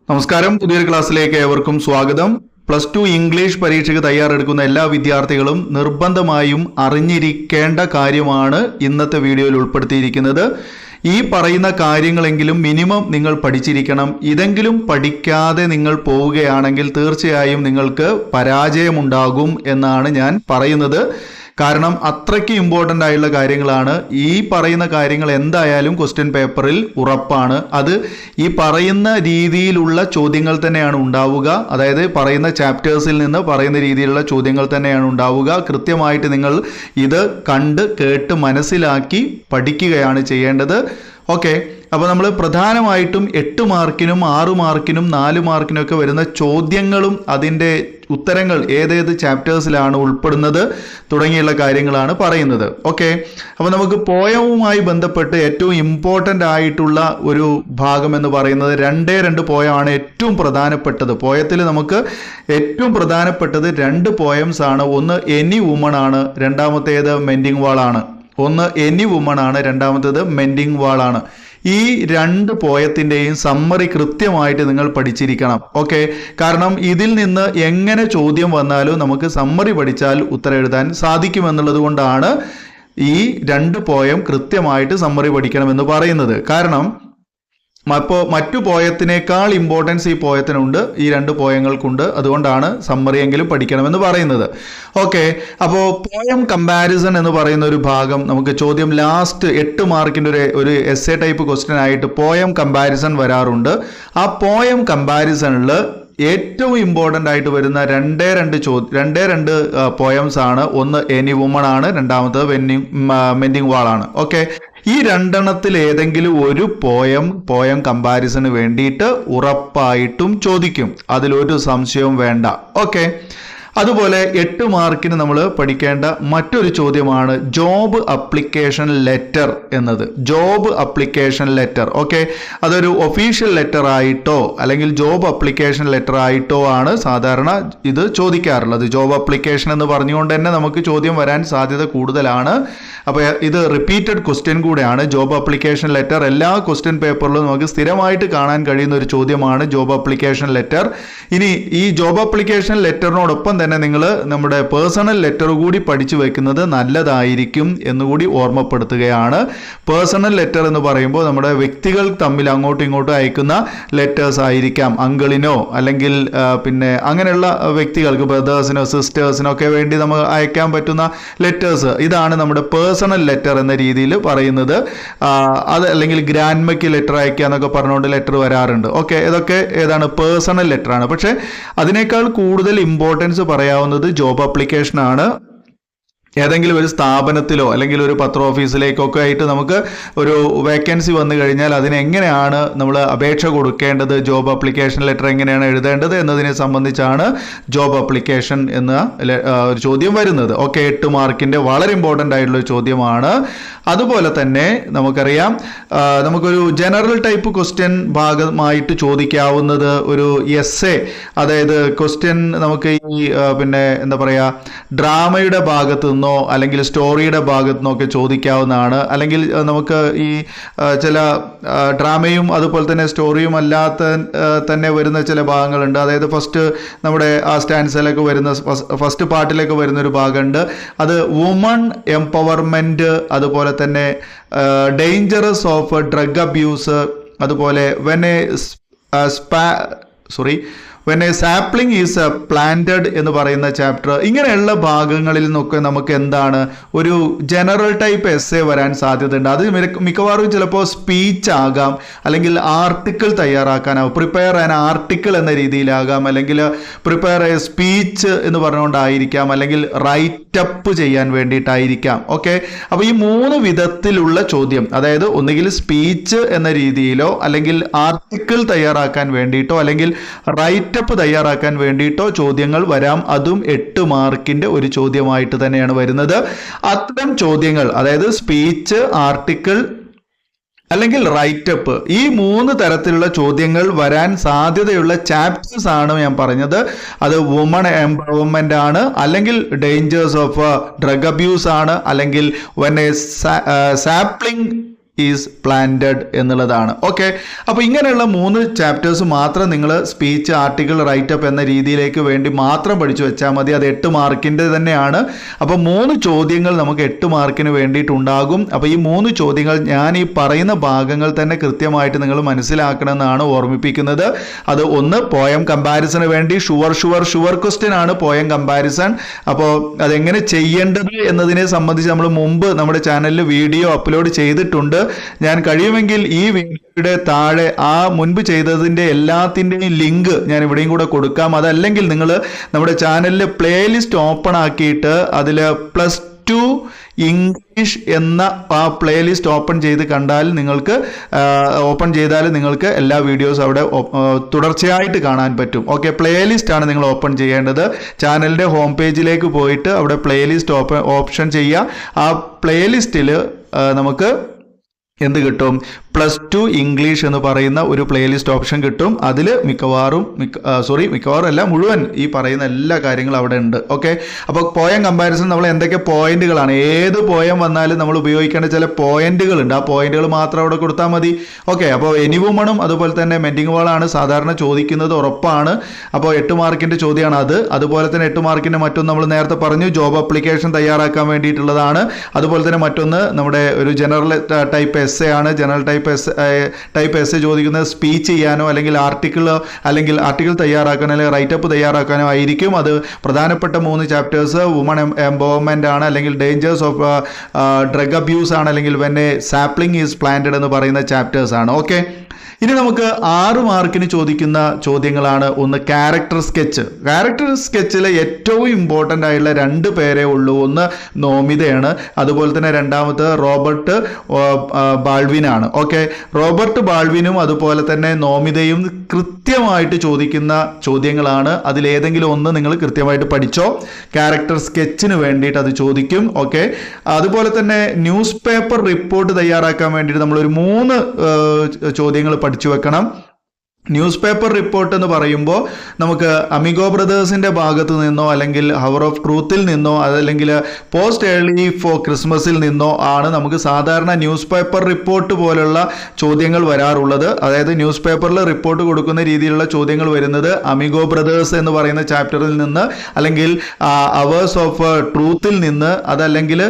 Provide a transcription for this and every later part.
നമസ്കാരം, പുതിയൊരു ക്ലാസ്സിലേക്ക് ഏവർക്കും സ്വാഗതം. +2 ഇംഗ്ലീഷ് പരീക്ഷയ്ക്ക് തയ്യാറെടുക്കുന്ന എല്ലാ വിദ്യാർത്ഥികളും നിർബന്ധമായും അറിഞ്ഞിരിക്കേണ്ട കാര്യമാണ് ഇന്നത്തെ വീഡിയോയിൽ ഉൾപ്പെടുത്തിയിരിക്കുന്നത്. ഈ പറയുന്ന കാര്യങ്ങളെങ്കിലും മിനിമം നിങ്ങൾ പഠിച്ചിരിക്കണം. ഇതെങ്കിലും പഠിക്കാതെ നിങ്ങൾ പോവുകയാണെങ്കിൽ തീർച്ചയായും നിങ്ങൾക്ക് പരാജയമുണ്ടാകും എന്നാണ് ഞാൻ പറയുന്നത്. കാരണം അത്രയ്ക്ക് ഇമ്പോർട്ടൻ്റ് ആയുള്ള കാര്യങ്ങളാണ്. ഈ പറയുന്ന കാര്യങ്ങൾ എന്തായാലും ക്വസ്റ്റ്യൻ പേപ്പറിൽ ഉറപ്പാണ്. അത് ഈ പറയുന്ന രീതിയിലുള്ള ചോദ്യങ്ങൾ തന്നെയാണ് ഉണ്ടാവുക. അതായത് പറയുന്ന ചാപ്റ്റേഴ്സിൽ നിന്ന് പറയുന്ന രീതിയിലുള്ള ചോദ്യങ്ങൾ തന്നെയാണ് ഉണ്ടാവുക. കൃത്യമായിട്ട് നിങ്ങൾ ഇത് കണ്ട് കേട്ട് മനസ്സിലാക്കി പഠിക്കുകയാണ് ചെയ്യേണ്ടത്. ഓക്കെ, അപ്പോൾ നമ്മൾ പ്രധാനമായിട്ടും 8 മാർക്കിനും 6 മാർക്കിനും 4 മാർക്കിനൊക്കെ വരുന്ന ചോദ്യങ്ങളും അതിൻ്റെ ഉത്തരങ്ങൾ ഏതേത് ചാപ്റ്റേഴ്സിലാണ് ഉൾപ്പെടുന്നത് തുടങ്ങിയുള്ള കാര്യങ്ങളാണ് പറയുന്നത്. ഓക്കെ, അപ്പോൾ നമുക്ക് പോയവുമായി ബന്ധപ്പെട്ട് ഏറ്റവും ഇമ്പോർട്ടൻ്റ് ആയിട്ടുള്ള ഒരു ഭാഗം എന്ന് പറയുന്നത് 2 പോയമാണ് ഏറ്റവും പ്രധാനപ്പെട്ടത്. പോയത്തിൽ നമുക്ക് ഏറ്റവും പ്രധാനപ്പെട്ടത് 2 പോയംസ് ആണ്. ഒന്ന് എനി വുമൺ ആണ്, രണ്ടാമത്തേത് മെൻഡിങ് വാൾ ആണ്. ഒന്ന് എനി വുമൺ ആണ്, രണ്ടാമത്തേത് മെൻഡിങ് വാൾ ആണ്. ഈ 2 പോയത്തിൻ്റെയും സമ്മറി കൃത്യമായിട്ട് നിങ്ങൾ പഠിച്ചിരിക്കണം. ഓക്കെ, കാരണം ഇതിൽ നിന്ന് എങ്ങനെ ചോദ്യം വന്നാലും നമുക്ക് സമ്മറി പഠിച്ചാൽ ഉത്തരം എഴുതാൻ സാധിക്കുമെന്നുള്ളത് കൊണ്ടാണ് ഈ 2 പോയം കൃത്യമായിട്ട് സമ്മറി പഠിക്കണമെന്ന് പറയുന്നത്. കാരണം അപ്പോൾ മറ്റു പോയത്തിനേക്കാൾ ഇമ്പോർട്ടൻസ് ഈ പോയത്തിനുണ്ട്, ഈ 2 പോയങ്ങൾക്കുണ്ട്. അതുകൊണ്ടാണ് സമ്മറി എങ്കിലും പഠിക്കണമെന്ന് പറയുന്നത്. ഓക്കെ, അപ്പോൾ പോയം കമ്പാരിസൺ എന്ന് പറയുന്ന ഒരു ഭാഗം നമുക്ക് ചോദ്യം ലാസ്റ്റ് 8 മാർക്കിൻ്റെ ഒരു എസ്സേ ടൈപ്പ് ക്വസ്റ്റ്യൻ ആയിട്ട് പോയം കമ്പാരിസൺ വരാറുണ്ട്. ആ പോയം കമ്പാരിസണിൽ ഏറ്റവും ഇമ്പോർട്ടൻ്റ് ആയിട്ട് വരുന്ന 2 പോയംസ് ആണ്. ഒന്ന് എനി വുമൺ ആണ്, രണ്ടാമത്തത് മെൻഡിങ് വാൾ ആണ്. ഓക്കെ, ഈ 2 ഏതെങ്കിലും ഒരു പോയം കമ്പാരിസന് വേണ്ടിയിട്ട് ഉറപ്പായിട്ടും ചോദിക്കും, അതിലൊരു സംശയവും വേണ്ട. ഓക്കെ, അതുപോലെ 8 മാർക്കിന് നമ്മൾ പഠിക്കേണ്ട മറ്റൊരു ചോദ്യമാണ് ജോബ് അപ്ലിക്കേഷൻ ലെറ്റർ എന്നത്. ജോബ് അപ്ലിക്കേഷൻ ലെറ്റർ, ഓക്കെ, അതൊരു ഒഫീഷ്യൽ ലെറ്റർ ആയിട്ടോ അല്ലെങ്കിൽ ജോബ് അപ്ലിക്കേഷൻ ലെറ്റർ ആയിട്ടോ ആണ് സാധാരണ ഇത് ചോദിക്കാറുള്ളത്. ജോബ് അപ്ലിക്കേഷൻ എന്ന് പറഞ്ഞുകൊണ്ട് തന്നെ നമുക്ക് ചോദ്യം വരാൻ സാധ്യത കൂടുതലാണ്. അപ്പോൾ ഇത് റിപ്പീറ്റഡ് ക്വസ്റ്റ്യൻ കൂടെയാണ്. ജോബ് അപ്ലിക്കേഷൻ ലെറ്റർ എല്ലാ ക്വസ്റ്റ്യൻ പേപ്പറിലും നമുക്ക് സ്ഥിരമായിട്ട് കാണാൻ കഴിയുന്ന ഒരു ചോദ്യമാണ് ജോബ് അപ്ലിക്കേഷൻ ലെറ്റർ. ഇനി ഈ ജോബ് അപ്ലിക്കേഷൻ ലെറ്ററിനോടൊപ്പം തന്നെ നിങ്ങൾ നമ്മുടെ പേഴ്സണൽ ലെറ്റർ കൂടി പഠിച്ചു വെക്കുന്നത് നല്ലതായിരിക്കും എന്നുകൂടി ഓർമ്മപ്പെടുത്തുകയാണ്. പേഴ്സണൽ ലെറ്റർ എന്ന് പറയുമ്പോൾ നമ്മുടെ വ്യക്തികൾ തമ്മിൽ അങ്ങോട്ടും ഇങ്ങോട്ടും അയക്കുന്ന ലെറ്റേഴ്സ് ആയിരിക്കാം. അങ്കിളിനോ അല്ലെങ്കിൽ പിന്നെ അങ്ങനെയുള്ള വ്യക്തികൾക്ക് ബ്രദേഴ്സിനോ സിസ്റ്റേഴ്സിനോ ഒക്കെ വേണ്ടി നമുക്ക് അയക്കാൻ പറ്റുന്ന ലെറ്റേഴ്സ്, ഇതാണ് നമ്മുടെ പേഴ്സണൽ ലെറ്റർ എന്ന രീതിയിൽ പറയുന്നത്. അത് അല്ലെങ്കിൽ ഗ്രാൻഡ്മയ്ക്ക് ലെറ്റർ അയക്കുക എന്നൊക്കെ പറഞ്ഞുകൊണ്ട് ലെറ്റർ വരാറുണ്ട്. ഓക്കെ, ഇതൊക്കെ ഏതാണ് പേഴ്സണൽ ലെറ്റർ ആണ്. പക്ഷേ അതിനേക്കാൾ കൂടുതൽ ഇമ്പോർട്ടൻസ് പറയാവുന്നത് ജോബ് അപ്ലിക്കേഷൻ ആണ്. ഏതെങ്കിലും ഒരു സ്ഥാപനത്തിലോ അല്ലെങ്കിൽ ഒരു പത്ര ഓഫീസിലേക്കൊക്കെ ആയിട്ട് നമുക്ക് ഒരു വേക്കൻസി വന്നു കഴിഞ്ഞാൽ അതിനെങ്ങനെയാണ് നമ്മൾ അപേക്ഷ കൊടുക്കേണ്ടത്, ജോബ് അപ്ലിക്കേഷൻ ലെറ്റർ എങ്ങനെയാണ് എഴുതേണ്ടത് എന്നതിനെ സംബന്ധിച്ചാണ് ജോബ് അപ്ലിക്കേഷൻ എന്ന ഒരു ചോദ്യം വരുന്നത്. ഓക്കെ, 8 മാർക്കിൻ്റെ വളരെ ഇമ്പോർട്ടൻ്റ് ആയിട്ടുള്ള ഒരു ചോദ്യമാണ്. അതുപോലെ തന്നെ നമുക്കറിയാം നമുക്കൊരു ജനറൽ ടൈപ്പ് ക്വസ്റ്റ്യൻ ഭാഗമായിട്ട് ചോദിക്കാവുന്നത് ഒരു എസ്സേ, അതായത് ക്വസ്റ്റ്യൻ നമുക്ക് ഈ പിന്നെ എന്താ പറയുക ഡ്രാമയുടെ ഭാഗത്ത് നിന്നോ അല്ലെങ്കിൽ സ്റ്റോറിയുടെ ഭാഗത്തു നിന്നൊക്കെ ചോദിക്കാവുന്നതാണ്. അല്ലെങ്കിൽ നമുക്ക് ഈ ചില ഡ്രാമയും അതുപോലെ തന്നെ സ്റ്റോറിയും അല്ലാത്ത തന്നെ വരുന്ന ചില ഭാഗങ്ങളുണ്ട്. അതായത് ഫസ്റ്റ് നമ്മുടെ ആ സ്റ്റാൻസിലൊക്കെ വരുന്ന ഫസ്റ്റ് പാർട്ടിലേക്ക് വരുന്നൊരു ഭാഗമുണ്ട്. അത് വുമൺ എംപവർമെൻറ്റ്, അതുപോലെ തന്നെ ഡേഞ്ചറസ് ഓഫ് ഡ്രഗ് അബ്യൂസ്, അതുപോലെ when A sapling is planted എന്ന് പറയുന്ന ചാപ്റ്റർ. ഇങ്ങനെയുള്ള ഭാഗങ്ങളിൽ നിന്നൊക്കെ നമുക്ക് എന്താണ് ഒരു ജനറൽ ടൈപ്പ് എസ്സേ വരാൻ സാധ്യതയുണ്ട്. അത് മിക്കവാറും ചിലപ്പോൾ സ്പീച്ച് ആകാം, അല്ലെങ്കിൽ ആർട്ടിക്കിൾ തയ്യാറാക്കാനാവും. പ്രിപ്പയർ ആൻ ആർട്ടിക്കിൾ എന്ന രീതിയിലാകാം, അല്ലെങ്കിൽ പ്രിപ്പയർ എ സ്പീച്ച് എന്ന് പറഞ്ഞുകൊണ്ടായിരിക്കാം, അല്ലെങ്കിൽ റൈറ്റപ്പ് ചെയ്യാൻ വേണ്ടിയിട്ടായിരിക്കാം. ഓക്കെ, അപ്പോൾ ഈ 3 വിധത്തിലുള്ള ചോദ്യം, അതായത് ഒന്നുകിൽ സ്പീച്ച് എന്ന രീതിയിലോ അല്ലെങ്കിൽ ആർട്ടിക്കിൾ തയ്യാറാക്കാൻ വേണ്ടിയിട്ടോ അല്ലെങ്കിൽ റൈറ്റ് തയ്യാറാക്കാൻ വേണ്ടിയിട്ടോ ചോദ്യങ്ങൾ വരാം. അതും 8 മാർക്കിന്റെ ഒരു ചോദ്യമായിട്ട് തന്നെയാണ് വരുന്നത്. അത്തരം ചോദ്യങ്ങൾ, അതായത് സ്പീച്ച്, ആർട്ടിക്കിൾ അല്ലെങ്കിൽ റൈറ്റപ്പ്, ഈ 3 തരത്തിലുള്ള ചോദ്യങ്ങൾ വരാൻ സാധ്യതയുള്ള ചാപ്റ്റേഴ്സ് ആണ് ഞാൻ പറഞ്ഞത്. അത് വുമൺ എംപവർമെന്റ് ആണ്, അല്ലെങ്കിൽ ഡേഞ്ചേഴ്സ് ഓഫ് ഡ്രഗ് അബ്യൂസ് ആണ്, അല്ലെങ്കിൽ when A sapling is planted എന്നുള്ളതാണ്. ഓക്കെ, അപ്പോൾ ഇങ്ങനെയുള്ള 3 ചാപ്റ്റേഴ്സ് മാത്രം നിങ്ങൾ സ്പീച്ച്, ആർട്ടിക്കിൾ, റൈറ്റപ്പ് എന്ന രീതിയിലേക്ക് വേണ്ടി മാത്രം പഠിച്ചു വെച്ചാൽ മതി. അത് 8 മാർക്കിൻ്റെ തന്നെയാണ്. അപ്പോൾ 3 ചോദ്യങ്ങൾ നമുക്ക് 8 മാർക്കിന് വേണ്ടിയിട്ടുണ്ടാകും. അപ്പോൾ ഈ 3 ചോദ്യങ്ങൾ ഞാൻ ഈ പറയുന്ന ഭാഗങ്ങൾ തന്നെ കൃത്യമായിട്ട് നിങ്ങൾ മനസ്സിലാക്കണമെന്നാണ് ഓർമ്മിപ്പിക്കുന്നത്. അത് ഒന്ന് പോയം കമ്പാരിസന് വേണ്ടി ഷുവർ ക്വസ്റ്റ്യൻ ആണ് പോയം കമ്പാരിസൺ. അപ്പോൾ അതെങ്ങനെ ചെയ്യേണ്ടത് എന്നതിനെ സംബന്ധിച്ച് നമ്മൾ മുമ്പ് നമ്മുടെ ചാനലിൽ വീഡിയോ അപ്ലോഡ് ചെയ്തിട്ടുണ്ട്. ഞാൻ കഴിയുമെങ്കിൽ ഈ വീഡിയോയുടെ താഴെ ആ മുൻപ് ചെയ്തതിൻ്റെ എല്ലാത്തിൻ്റെയും ലിങ്ക് ഞാൻ ഇവിടെയും കൂടെ കൊടുക്കാം. അതല്ലെങ്കിൽ നിങ്ങൾ നമ്മുടെ ചാനലിൽ പ്ലേലിസ്റ്റ് ഓപ്പൺ ആക്കിയിട്ട് അതിൽ +2 ഇംഗ്ലീഷ് എന്ന ആ പ്ലേലിസ്റ്റ് ഓപ്പൺ ചെയ്താൽ നിങ്ങൾക്ക് എല്ലാ വീഡിയോസും അവിടെ തുടർച്ചയായിട്ട് കാണാൻ പറ്റും. ഓക്കെ, പ്ലേലിസ്റ്റ് ആണ് നിങ്ങൾ ഓപ്പൺ ചെയ്യേണ്ടത്. ചാനലിൻ്റെ ഹോം പേജിലേക്ക് പോയിട്ട് അവിടെ പ്ലേലിസ്റ്റ് ഓപ്ഷൻ ചെയ്യുക. ആ പ്ലേലിസ്റ്റിൽ നമുക്ക് എന്ത് കിട്ടും? +2 ഇംഗ്ലീഷ് എന്ന് പറയുന്ന ഒരു പ്ലേലിസ്റ്റ് ഓപ്ഷൻ കിട്ടും. അതിൽ മിക്കവാറും അല്ല, മുഴുവൻ ഈ പറയുന്ന എല്ലാ കാര്യങ്ങളും അവിടെ ഉണ്ട്. ഓക്കെ, അപ്പോൾ പോയം കമ്പാരിസൺ നമ്മൾ എന്തൊക്കെ പോയിന്റുകളാണ്, ഏത് പോയം വന്നാലും നമ്മൾ ഉപയോഗിക്കേണ്ട ചില പോയിന്റുകളുണ്ട്. ആ പോയിന്റുകൾ മാത്രം അവിടെ കൊടുത്താൽ മതി. ഓക്കെ, അപ്പോൾ എനി വുമണും അതുപോലെ തന്നെ മെൻഡിങ് വാളാണ് സാധാരണ ചോദിക്കുന്നത്, ഉറപ്പാണ്. അപ്പോൾ 8 മാർക്കിൻ്റെ ചോദ്യമാണ് അത്. അതുപോലെ തന്നെ 8 മാർക്കിൻ്റെ മറ്റൊന്ന് നമ്മൾ നേരത്തെ പറഞ്ഞു, ജോബ് അപ്ലിക്കേഷൻ തയ്യാറാക്കാൻ വേണ്ടിയിട്ടുള്ളതാണ്. അതുപോലെ തന്നെ മറ്റൊന്ന് നമ്മുടെ ഒരു ജനറൽ ടൈപ്പ് എസ്സേ ആണ്. ജനറൽ ടൈപ്പ് എസ്സേ ചോദിക്കുന്നത് സ്പീച്ച് ചെയ്യാനോ അല്ലെങ്കിൽ ആർട്ടിക്കിൾ തയ്യാറാക്കാനോ അല്ലെങ്കിൽ റൈറ്റപ്പ് തയ്യാറാക്കാനോ ആയിരിക്കും. അത് പ്രധാനപ്പെട്ട 3 ചാപ്റ്റേഴ്സ് വുമൺ എംപവർമെൻ്റ് ആണ്, അല്ലെങ്കിൽ ഡേഞ്ചേഴ്സ് ഓഫ് ഡ്രഗ് അബ്യൂസ് ആണ്, അല്ലെങ്കിൽ when A sapling is planted എന്ന് പറയുന്ന ചാപ്റ്റേഴ്സ് ആണ്. ഓക്കെ, ഇനി നമുക്ക് 6 മാർക്കിന് ചോദിക്കുന്ന ചോദ്യങ്ങളാണ്. ഒന്ന് ക്യാരക്ടർ സ്കെച്ച്. ക്യാരക്ടർ സ്കെച്ചിൽ ഏറ്റവും ഇമ്പോർട്ടൻ്റ് ആയിട്ടുള്ള 2 പേരേ ഉള്ളൂ. ഒന്ന് നോമിതയാണ്, അതുപോലെ തന്നെ രണ്ടാമത് റോബർട്ട് ബാൾവിനാണ്. ഓക്കെ, റോബർട്ട് ബാൾവിനും അതുപോലെ തന്നെ നോമിതയും കൃത്യമായിട്ട് ചോദിക്കുന്ന ചോദ്യങ്ങളാണ്. അതിലേതെങ്കിലും ഒന്ന് നിങ്ങൾ കൃത്യമായിട്ട് പഠിച്ചോ. ക്യാരക്ടർ സ്കെച്ചിന് വേണ്ടിയിട്ട് അത് ചോദിക്കും. ഓക്കെ, അതുപോലെ തന്നെ ന്യൂസ് പേപ്പർ റിപ്പോർട്ട് തയ്യാറാക്കാൻ വേണ്ടിയിട്ട് നമ്മളൊരു 3 ചോദ്യങ്ങൾ പഠിച്ചു വെക്കണം. ന്യൂസ് പേപ്പർ റിപ്പോർട്ട് എന്ന് പറയുമ്പോൾ നമുക്ക് അമിഗോ ബ്രദേഴ്സിൻ്റെ ഭാഗത്ത് നിന്നോ അല്ലെങ്കിൽ ഹവർ ഓഫ് ട്രൂത്തിൽ നിന്നോ അതല്ലെങ്കിൽ പോസ്റ്റ് ഏർലി ഫോർ ക്രിസ്മസിൽ നിന്നോ ആണ് നമുക്ക് സാധാരണ ന്യൂസ് പേപ്പർ റിപ്പോർട്ട് പോലുള്ള ചോദ്യങ്ങൾ വരാറുള്ളത്. അതായത് ന്യൂസ് പേപ്പറിൽ റിപ്പോർട്ട് കൊടുക്കുന്ന രീതിയിലുള്ള ചോദ്യങ്ങൾ വരുന്നത് അമിഗോ ബ്രദേഴ്സ് എന്ന് പറയുന്ന ചാപ്റ്ററിൽ നിന്ന്, അല്ലെങ്കിൽ അവേഴ്സ് ഓഫ് ട്രൂത്തിൽ നിന്ന്, അതല്ലെങ്കിൽ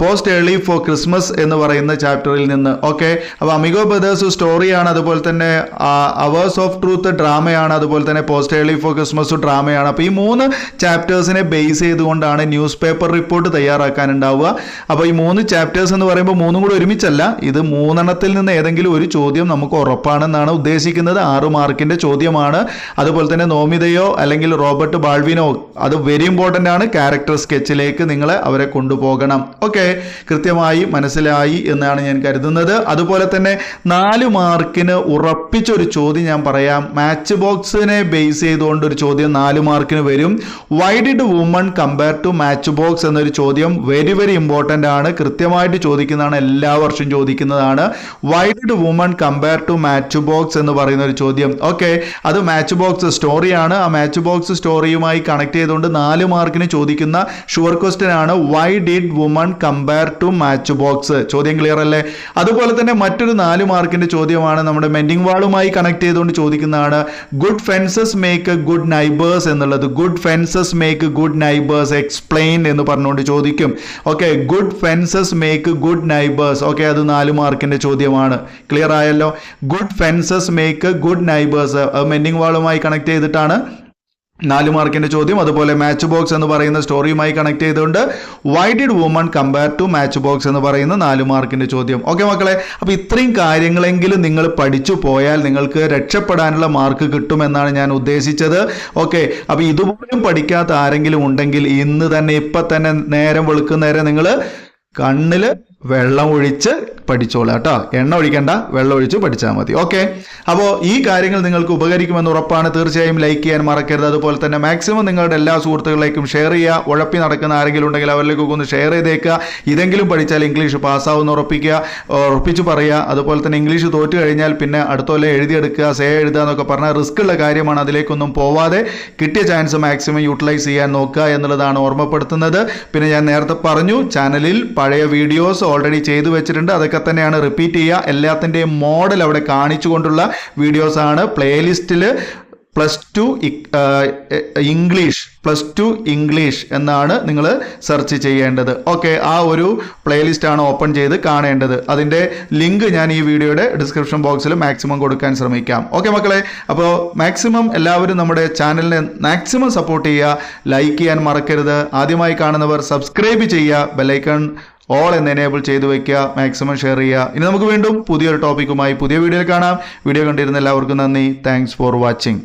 പോസ്റ്റ് ഏർലി ഫോർ ക്രിസ്മസ് എന്ന് പറയുന്ന ചാപ്റ്ററിൽ നിന്ന്. ഓക്കെ, അപ്പോൾ അമിഗോ ബ്രദേഴ്സ് സ്റ്റോറിയാണ്, അതുപോലെ തന്നെ അവേഴ്സ് ഓഫ് ട്രൂത്ത് ഡ്രാമയാണ്, അതുപോലെ തന്നെ പോസ്റ്റ് ഏർലി ഫോർ ക്രിസ്മസ് ഡ്രാമയാണ്. അപ്പോൾ ഈ 3 ചാപ്റ്റേഴ്സിനെ ബേസ് ചെയ്തുകൊണ്ടാണ് ന്യൂസ് പേപ്പർ റിപ്പോർട്ട് തയ്യാറാക്കാനുണ്ടാവുക. അപ്പോൾ ഈ 3 ചാപ്റ്റേഴ്സ് എന്ന് പറയുമ്പോൾ 3 കൂടെ ഒരുമിച്ചല്ല, ഇത് 3 നിന്ന് ഏതെങ്കിലും ഒരു ചോദ്യം നമുക്ക് ഉറപ്പാണെന്നാണ് ഉദ്ദേശിക്കുന്നത്. 6 മാർക്കിൻ്റെ ചോദ്യമാണ്. അതുപോലെ തന്നെ നോമിതയോ അല്ലെങ്കിൽ റോബർട്ട് ബാൾവിനോ, അത് വെരി ഇമ്പോർട്ടൻ്റ് ആണ്. ക്യാരക്ടർ സ്കെച്ചിലേക്ക് നിങ്ങളെ അവരെ കൊണ്ടുപോകണം. ഓക്കെ, കൃത്യമായി മനസ്സിലായി എന്നാണ് ഞാൻ കരുതുന്നത്. അതുപോലെ തന്നെ 4 മാർക്കിന് ഉറപ്പിച്ചൊരു ചോദ്യം ഞാൻ പറയാം. മാച്ച് ബോക്സിനെ ബേസ് ചെയ്തുകൊണ്ട് ഒരു ചോദ്യം 4 മാർക്കിന് വരും. Why did woman compare to match box എന്നൊരു ചോദ്യം വെരി ഇമ്പോർട്ടൻ്റ് ആണ്. കൃത്യമായിട്ട് ചോദിക്കുന്നതാണ്, എല്ലാ വർഷവും ചോദിക്കുന്നതാണ്. Why did woman compare to match box എന്ന് പറയുന്ന ഒരു ചോദ്യം. ഓക്കെ, അത് മാച്ച് ബോക്സ് സ്റ്റോറിയാണ്. ആ മാച്ച് ബോക്സ് സ്റ്റോറിയുമായി കണക്ട് ചെയ്തുകൊണ്ട് 4 മാർക്കിന് ചോദിക്കുന്ന ഷുവർ ക്വസ്റ്റ്യൻ ആണ് why did woman compare to match box. ചോദ്യം ക്ലിയർ അല്ലേ? അതുപോലെ തന്നെ മറ്റൊരു 4 മാർക്കിന്റെ ചോദ്യമാണ് നമ്മുടെ മെൻഡിങ് വാളുമായി കണക്ട് ചെയ്തുകൊണ്ട് ചോദിക്കുന്നതാണ് good fences make good neighbours എന്നുള്ളത്. Good fences make good neighbours explain എന്ന് പറഞ്ഞുകൊണ്ട് ചോദിക്കും. Okay, good fences make good neighbours. Okay, അത് 4 മാർക്കിന്റെ ചോദ്യമാണ്. ക്ലിയർ ആയല്ലോ? Good fences make good neighbours mending വാളുമായി കണക്ട് ചെയ്തിട്ടാണ് 4 മാർക്കിന്റെ ചോദ്യം. അതുപോലെ മാച്ച് ബോക്സ് എന്ന് പറയുന്ന സ്റ്റോറിയുമായി കണക്ട് ചെയ്തുകൊണ്ട് why did woman compare to match box എന്ന് പറയുന്ന 4 മാർക്കിന്റെ ചോദ്യം. ഓക്കെ മക്കളെ, അപ്പോൾ ഇത്രയും കാര്യങ്ങളെങ്കിലും നിങ്ങൾ പഠിച്ചു പോയാൽ നിങ്ങൾക്ക് രക്ഷപ്പെടാനുള്ള മാർക്ക് കിട്ടുമെന്നാണ് ഞാൻ ഉദ്ദേശിച്ചത്. ഓക്കെ, അപ്പോൾ ഇതുപോലും പഠിക്കാത്ത ആരെങ്കിലും ഉണ്ടെങ്കിൽ ഇന്ന് തന്നെ ഇപ്പം തന്നെ നേരം വെളുക്കുന്നേരം നിങ്ങൾ കണ്ണിൽ വെള്ളം ഒഴിച്ച് പഠിച്ചോളാം കേട്ടോ. എണ്ണ ഒഴിക്കണ്ട, വെള്ളം ഒഴിച്ച് പഠിച്ചാൽ മതി. ഓക്കെ, അപ്പോൾ ഈ കാര്യങ്ങൾ നിങ്ങൾക്ക് ഉപകരിക്കുമെന്ന് ഉറപ്പാണ്. തീർച്ചയായും ലൈക്ക് ചെയ്യാൻ മറക്കരുത്. അതുപോലെ തന്നെ മാക്സിമം നിങ്ങളുടെ എല്ലാ സുഹൃത്തുക്കളിലേക്കും ഷെയർ ചെയ്യുക. ഉഴപ്പി നടക്കുന്ന ആരെങ്കിലും ഉണ്ടെങ്കിൽ അവരിലേക്കൊക്കെ ഒന്ന് ഷെയർ ചെയ്തേക്കുക. ഇതെങ്കിലും പഠിച്ചാൽ ഇംഗ്ലീഷ് പാസ്സാവുമെന്ന് ഉറപ്പിച്ച് പറയുക. അതുപോലെ തന്നെ ഇംഗ്ലീഷ് തോറ്റു കഴിഞ്ഞാൽ പിന്നെ അടുത്തോലെ എഴുതിയെടുക്കുക, എഴുതുക എന്നൊക്കെ പറഞ്ഞാൽ റിസ്ക് ഉള്ള കാര്യമാണ്. അതിലേക്കൊന്നും പോവാതെ കിട്ടിയ ചാൻസ് മാക്സിമം യൂട്ടിലൈസ് ചെയ്യാൻ നോക്കുക എന്നുള്ളതാണ് ഓർമ്മപ്പെടുത്തുന്നത്. പിന്നെ ഞാൻ നേരത്തെ പറഞ്ഞു, ചാനലിൽ പഴയ വീഡിയോസ് ഓൾറെഡി ചെയ്തു വെച്ചിട്ടുണ്ട്. അതൊക്കെ തന്നെയാണ് റിപ്പീറ്റ് ചെയ്യുക. എല്ലാത്തിൻ്റെയും മോഡൽ അവിടെ കാണിച്ചുകൊണ്ടുള്ള വീഡിയോസാണ്. പ്ലേലിസ്റ്റിൽ +2 ഇംഗ്ലീഷ് എന്നാണ് നിങ്ങൾ സെർച്ച് ചെയ്യേണ്ടത്. ഓക്കെ, ആ ഒരു പ്ലേലിസ്റ്റാണ് ഓപ്പൺ ചെയ്ത് കാണേണ്ടത്. അതിൻ്റെ ലിങ്ക് ഞാൻ ഈ വീഡിയോയുടെ ഡിസ്ക്രിപ്ഷൻ ബോക്സിൽ മാക്സിമം കൊടുക്കാൻ ശ്രമിക്കാം. ഓക്കെ മക്കളെ, അപ്പോൾ മാക്സിമം എല്ലാവരും നമ്മുടെ ചാനലിനെ മാക്സിമം സപ്പോർട്ട് ചെയ്യുക. ലൈക്ക് ചെയ്യാൻ മറക്കരുത്. ആദ്യമായി കാണുന്നവർ സബ്സ്ക്രൈബ് ചെയ്യുക. ബെല്ലൈക്കൺ ഓൾ എന്ന് എനേബിൾ ചെയ്ത് വെക്കുക. മാക്സിമം ഷെയർ ചെയ്യുക. ഇനി നമുക്ക് വീണ്ടും പുതിയൊരു ടോപ്പിക്കുമായി പുതിയ വീഡിയോയിൽ കാണാം. വീഡിയോ കണ്ടിരുന്ന എല്ലാവർക്കും നന്ദി. Thanks for watching.